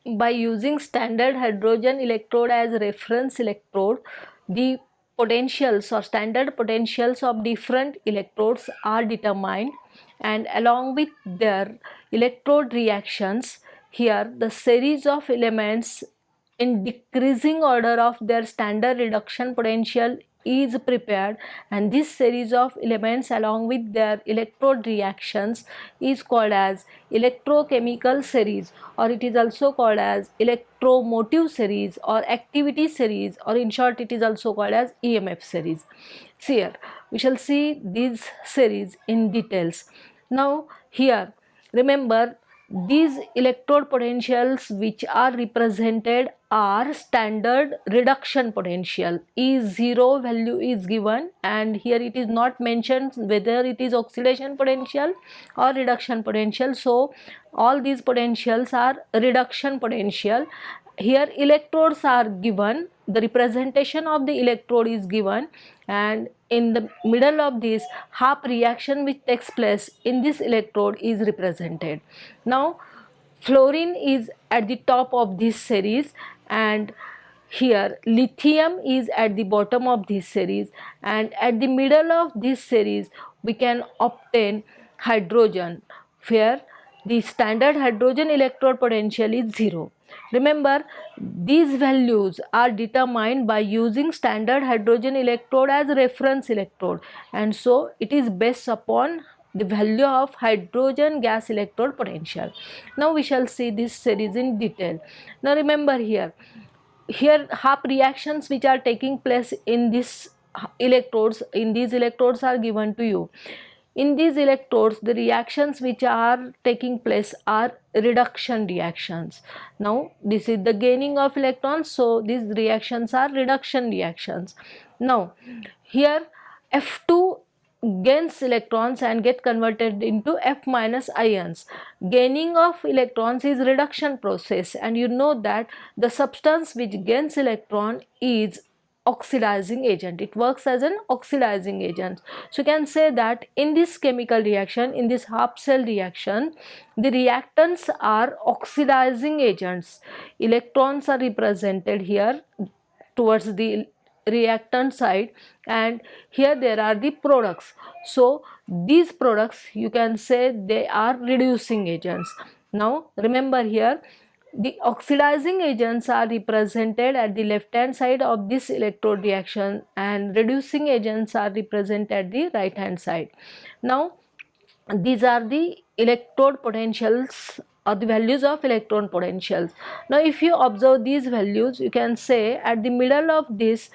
by using standard hydrogen electrode as reference electrode, the potentials or standard potentials of different electrodes are determined, and along with their electrode reactions, here the series of elements in decreasing order of their standard reduction potential is prepared, and this series of elements along with their electrode reactions is called as electrochemical series, or it is also called as electromotive series or activity series, or in short it is also called as EMF series. See here, we shall see these series in details. Now here, remember, these electrode potentials which are represented are standard reduction potential. E0 value is given, and here it is not mentioned whether it is oxidation potential or reduction potential. So all these potentials are reduction potential. Here electrodes are given, the representation of the electrode is given, and in the middle of this half reaction which takes place in this electrode is represented. Now fluorine is at the top of this series, and here lithium is at the bottom of this series, and at the middle of this series we can obtain hydrogen, where the standard hydrogen electrode potential is 0. Remember, these values are determined by using standard hydrogen electrode as reference electrode, and so it is based upon the value of hydrogen gas electrode potential. Now we shall see this series in detail. Now remember, here half reactions which are taking place in these electrodes are given to you. In these electrodes, the reactions which are taking place are reduction reactions. Now this is the gaining of electrons, so these reactions are reduction reactions. Now here F2 gains electrons and get converted into F minus ions. Gaining of electrons is reduction process, and you know that the substance which gains electron is oxidizing agent. It works as an oxidizing agent. So you can say that in this chemical reaction, in this half cell reaction, the reactants are oxidizing agents. Electrons are represented here towards the reactant side, and here there are the products. So these products, you can say, they are reducing agents. Now remember, here the oxidizing agents are represented at the left hand side of this electrode reaction, and reducing agents are represented at the right hand side. Now these are the electrode potentials or the values of electron potentials. Now if you observe these values, you can say at the middle of this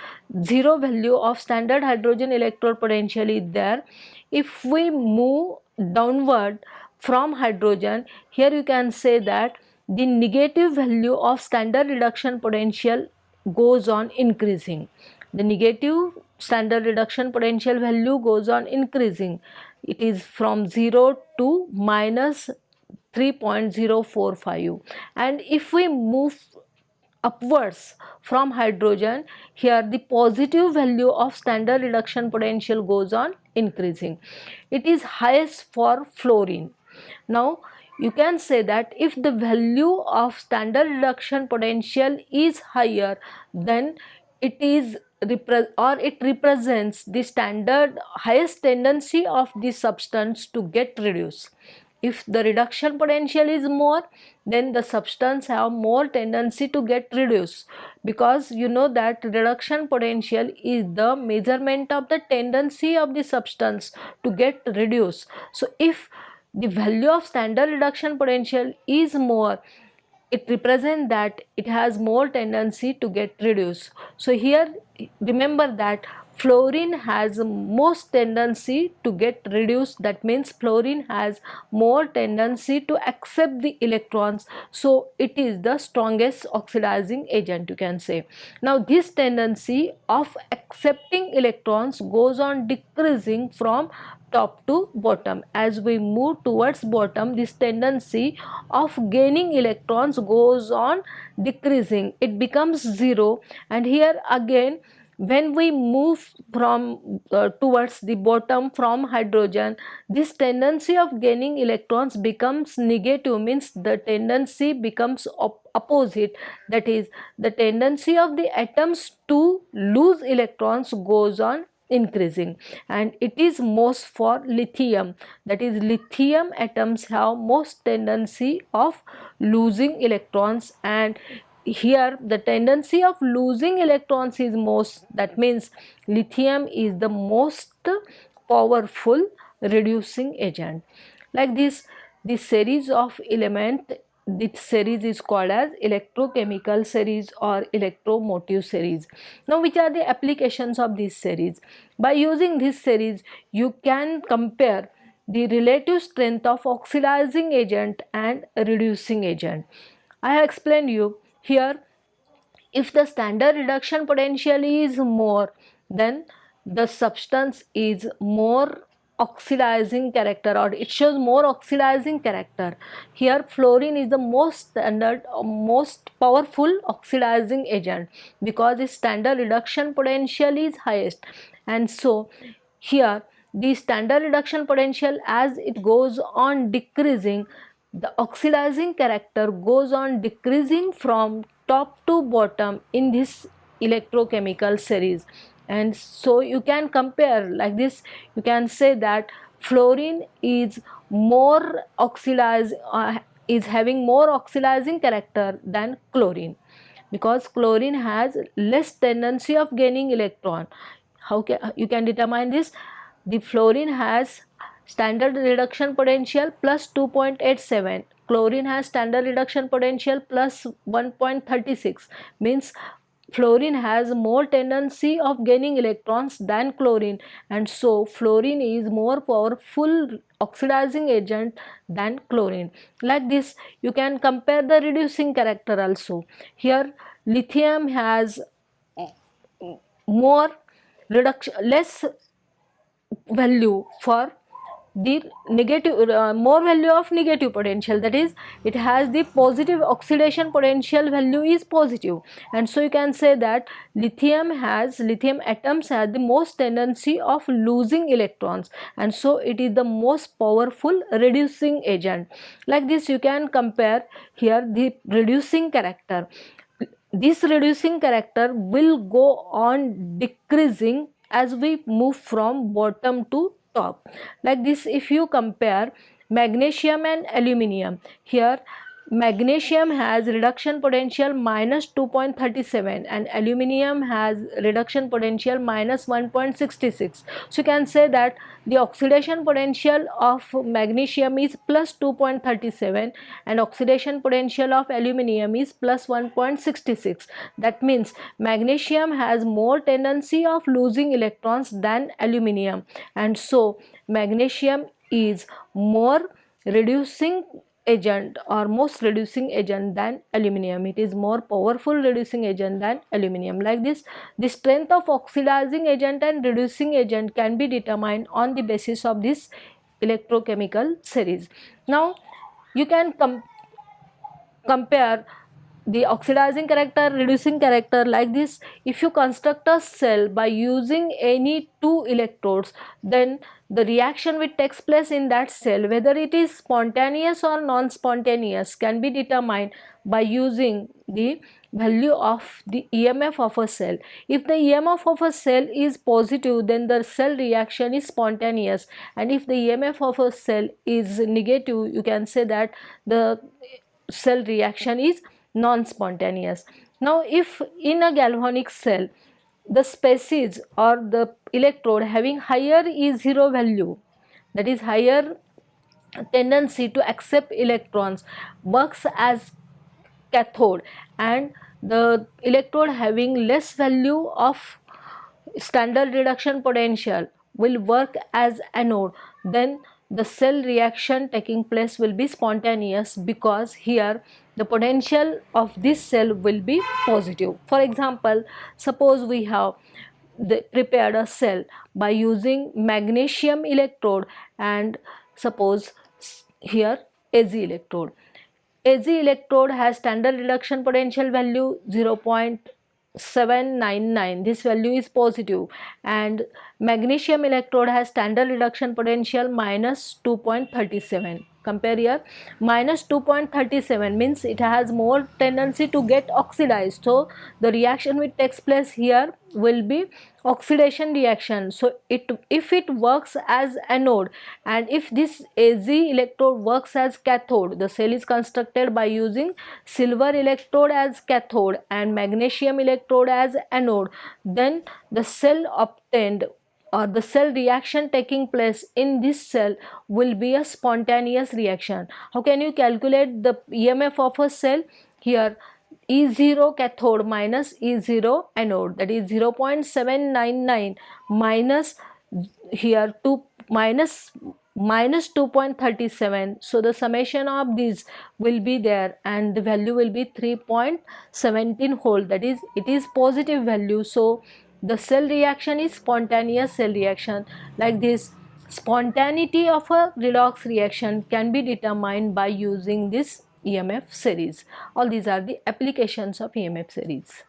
0 value of standard hydrogen electrode potential is there. If we move downward from hydrogen, here you can say that the negative value of standard reduction potential goes on increasing. The negative standard reduction potential value goes on increasing. It is from 0 to minus 3.045, and if we move upwards from hydrogen, here the positive value of standard reduction potential goes on increasing. It is highest for fluorine. Now you can say that if the value of standard reduction potential is higher, then it is it represents the standard highest tendency of the substance to get reduced. If the reduction potential is more, then the substance have more tendency to get reduced, because you know that reduction potential is the measurement of the tendency of the substance to get reduced. So if the value of standard reduction potential is more, it represents that it has more tendency to get reduced. So here remember that fluorine has most tendency to get reduced. That means fluorine has more tendency to accept the electrons, so it is the strongest oxidizing agent, you can say. Now this tendency of accepting electrons goes on decreasing from top to bottom. As we move towards bottom, this tendency of gaining electrons goes on decreasing. It becomes 0, and here again when we move from towards the bottom from hydrogen, this tendency of gaining electrons becomes negative, means the tendency becomes opposite, that is the tendency of the atoms to lose electrons goes on increasing, and it is most for lithium, that is lithium atoms have most tendency of losing electrons, and here the tendency of losing electrons is most, that means lithium is the most powerful reducing agent. Like this series of element, this series is called as electrochemical series or electromotive series. Now which are the applications of this series? By using this series you can compare the relative strength of oxidizing agent and reducing agent. I have explained you here, if the standard reduction potential is more, then the substance is more oxidizing character, or it shows more oxidizing character. Here fluorine is the most standard, most powerful oxidizing agent because its standard reduction potential is highest, and so here the standard reduction potential, as it goes on decreasing, the oxidizing character goes on decreasing from top to bottom in this electrochemical series. And so you can compare like this, you can say that fluorine is more oxidized, is having more oxidizing character than chlorine, because chlorine has less tendency of gaining electron. How can you can determine this? The fluorine has standard reduction potential plus 2.87, chlorine has standard reduction potential plus 1.36, means fluorine has more tendency of gaining electrons than chlorine, and so fluorine is more powerful oxidizing agent than chlorine. Like this you can compare the reducing character also. Here lithium has more reduction, less value for the negative, more value of negative potential, that is it has the positive oxidation potential value is positive, and so you can say that lithium atoms have the most tendency of losing electrons, and so it is the most powerful reducing agent. Like this you can compare here the reducing character. This reducing character will go on decreasing as we move from bottom to top. Like this if you compare magnesium and aluminium, here magnesium has reduction potential minus 2.37 and aluminium has reduction potential minus 1.66. So you can say that the oxidation potential of magnesium is plus 2.37 and oxidation potential of aluminium is plus 1.66. That means magnesium has more tendency of losing electrons than aluminium, and so magnesium is more reducing agent or most reducing agent than aluminium. It is more powerful reducing agent than aluminium. Like this, the strength of oxidizing agent and reducing agent can be determined on the basis of this electrochemical series. Now you can compare the oxidizing character, reducing character. Like this, if you construct a cell by using any two electrodes, then the reaction which takes place in that cell, whether it is spontaneous or non-spontaneous, can be determined by using the value of the EMF of a cell. If the EMF of a cell is positive, then the cell reaction is spontaneous, and if the EMF of a cell is negative, you can say that the cell reaction is non-spontaneous. Now if in a galvanic cell the species or the electrode having higher E0 value, that is higher tendency to accept electrons, works as cathode, and the electrode having less value of standard reduction potential will work as anode, then the cell reaction taking place will be spontaneous, because here the potential of this cell will be positive. For example, suppose we have prepared a cell by using magnesium electrode, and suppose here Az electrode. Az electrode has standard reduction potential value 0.0 0.799, this value is positive, and magnesium electrode has standard reduction potential minus 2.37. Compare here, minus 2.37 means it has more tendency to get oxidized, so the reaction which takes place here will be oxidation reaction. So if it works as anode, and if this Az electrode works as cathode, the cell is constructed by using silver electrode as cathode and magnesium electrode as anode, then the cell obtained or the cell reaction taking place in this cell will be a spontaneous reaction. How can you calculate the EMF of a cell? Here, E0 cathode minus E0 anode, that is 0.799 minus here 2 minus 2.37. so the summation of these will be there and the value will be 3.17 whole, that is it is positive value. So the cell reaction is spontaneous cell reaction. Like this, spontaneity of a redox reaction can be determined by using this EMF series. All these are the applications of EMF series.